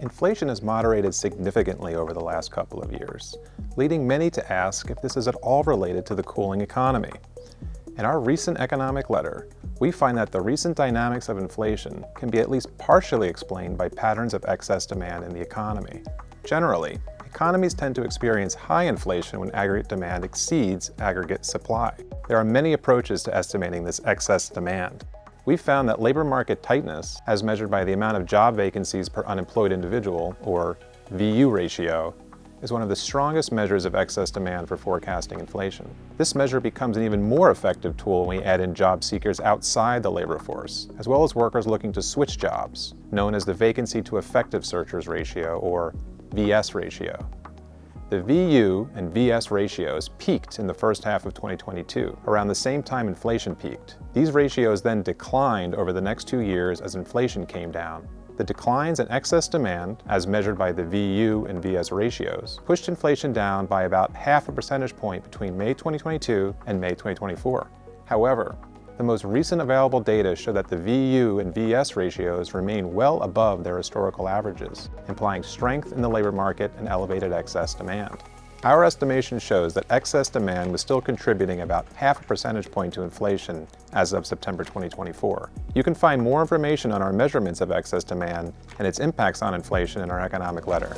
Inflation has moderated significantly over the last couple of years, leading many to ask if this is at all related to the cooling economy. In our recent economic letter, we find that the recent dynamics of inflation can be at least partially explained by patterns of excess demand in the economy. Generally, economies tend to experience high inflation when aggregate demand exceeds aggregate supply. There are many approaches to estimating this excess demand. We've found that labor market tightness, as measured by the amount of job vacancies per unemployed individual, or VU ratio, is one of the strongest measures of excess demand for forecasting inflation. This measure becomes an even more effective tool when we add in job seekers outside the labor force, as well as workers looking to switch jobs, known as the vacancy-to-effective searchers ratio, or VS ratio. The VU and VS ratios peaked in the first half of 2022, around the same time inflation peaked. These ratios then declined over the next 2 years as inflation came down. The declines in excess demand, as measured by the VU and VS ratios, pushed inflation down by about half a percentage point between May 2022 and May 2024. However, the most recent available data show that the VU and VS ratios remain well above their historical averages, implying strength in the labor market and elevated excess demand. Our estimation shows that excess demand was still contributing about half a percentage point to inflation as of September 2024. You can find more information on our measurements of excess demand and its impacts on inflation in our economic letter.